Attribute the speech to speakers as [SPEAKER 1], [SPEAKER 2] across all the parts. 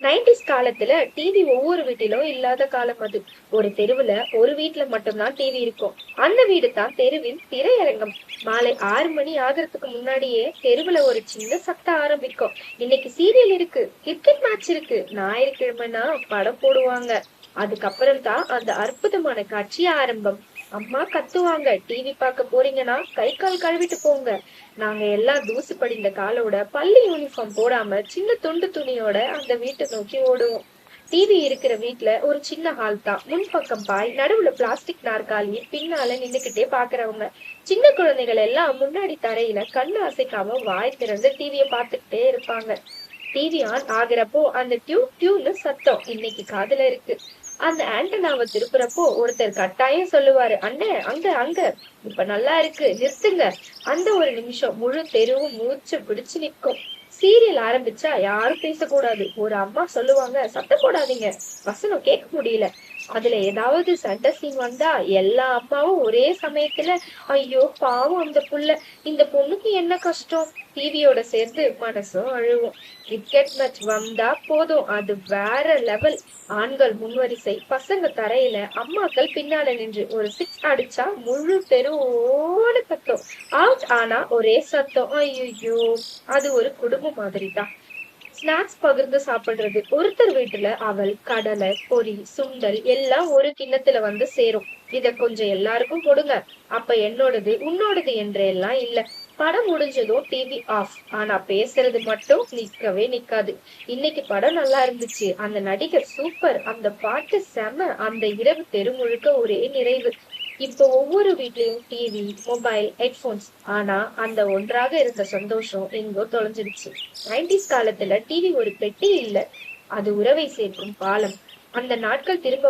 [SPEAKER 1] Nineties காலத்துல TV ஒவ்வொரு வீட்டிலும் இல்லாத காலம் அது. ஒரு தெருவுல ஒரு வீட்டுல மட்டும்தான் டிவி இருக்கும். அந்த வீடு தான் தெருவின் திரையரங்கம். மாலை 6 மணி ஆகிறதுக்கு முன்னாடியே தெருவுல ஒரு சின்ன சத்தம் ஆரம்பிக்கும். இன்னைக்கு சீரியல் இருக்கு, கிரிக்கெட் மேட்ச் இருக்கு, ஞாயிற்றுக்கிழமைனா படம் போடுவாங்க. அதுக்கப்புறம் தான் அந்த அற்புதமான காட்சி ஆரம்பம். அம்மா கத்துவாங்க, டிவி பார்க்க போறீங்கன்னா கை கால் கழுவிட்டு போங்க. நாங்க எல்லாம் தூசு படிந்த காலோட பள்ளி யூனிஃபார்ம் போடாம சின்ன துண்டு துணியோட அந்த வீட்டை நோக்கி ஓடுவோம். டிவி இருக்கிற வீட்ல ஒரு சின்ன ஹால் தான். முன்பக்கம் பாய், நடுவுல பிளாஸ்டிக் நாற்காலி, பின்னால நின்னுக்கிட்டே பாக்குறவங்க. சின்ன குழந்தைகள் எல்லாம் முன்னாடி தரையில கண்ணு அசைக்காம வாய் திறந்து டிவிய பாத்துக்கிட்டே இருப்பாங்க. டிவி ஆன் ஆகுறப்போ அந்த டியூன்னு சத்தம் இன்னைக்கு காதுல இருக்கு. அந்த ஆண்டனாவை திருப்புறப்போ ஒருத்தர் கட்டாயம் சொல்லுவாரு, அண்ணே அங்க அங்க, இப்ப நல்லா இருக்கு, நிறுத்துங்க. அந்த ஒரு நிமிஷம் முழு தெருவும் மூச்சு பிடிச்சு நிற்கும். சீரியல் ஆரம்பிச்சா யாரும் பேசக்கூடாது. ஒரு அம்மா சொல்லுவாங்க, சத்தம் போடாதீங்க, வசனம் கேட்க முடியல. அதுல ஏதாவது சண்டை சீன் வந்தா எல்லா அம்மாவும் ஒரே சமயத்துல, ஐயோ பாவம் அந்த புள்ள, இந்த பொண்ணுக்கு என்ன கஷ்டம், டிவியோட சேர்ந்து மனசும் அழுவும். கிரிக்கெட் மேட்ச் வந்தா போதும், அது வேற லெவல். ஆண்கள் முன்வரிசை, பசங்க தரையில, அம்மாக்கள் பின்னால நின்று ஒரு சிக்ஸ் அடிச்சா முழு தெருவோட கத்தும். அவுட் ஆனா ஒரே சத்தம், ஐயோ. அது ஒரு குடும்பம் மாதிரி தான். ஸ்நாக்ஸ் பகிர்ந்து சாப்பிடுறது. ஒருத்தர் வீட்டுல அவல், கடலை, பொரி, சுண்டல் எல்லாம் ஒரு கிண்ணத்துல வந்து சேரும். இத கொஞ்சம் எல்லாருக்கும் கொடுங்க, அப்ப என்னோடது உன்னோடது என்று எல்லாம் இல்ல. படம் முடிஞ்சதும் டிவி ஆஃப். ஆனா பேசுறது மட்டும் நிக்கவே நிக்காது. இன்னைக்கு படம் நல்லா இருந்துச்சு, அந்த நடிகர் சூப்பர், அந்த பாட்டு செம. அந்த இரவு தெரு முழுக்க ஒரே நிறைவு. இப்போ ஒவ்வொரு வீட்லயும் டிவி, மொபைல், ஹெட்போன்ஸ். ஆனா அந்த ஒன்றாக இருந்த சந்தோஷம் எங்கோ தொலைஞ்சிருச்சு. நைன்டிஸ் காலத்துல டிவி ஒரு பெட்டி இல்ல, அது உறவை சேர்க்கும் பாலம். அந்த நாட்கள் திரும்ப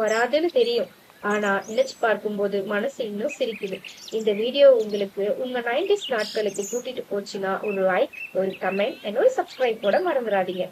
[SPEAKER 1] வராதுன்னு தெரியும். ஆனா நினைச்சு பார்க்கும்போது மனசு இன்னும் சிரிக்குது. இந்த வீடியோ உங்களுக்கு உங்க நைன்டிஸ் நாட்களுக்கு கூட்டிட்டு போச்சுன்னா ஒரு லைக், ஒரு கமெண்ட், என்னோட சப்ஸ்கிரைப் போட மறந்துடாதீங்க.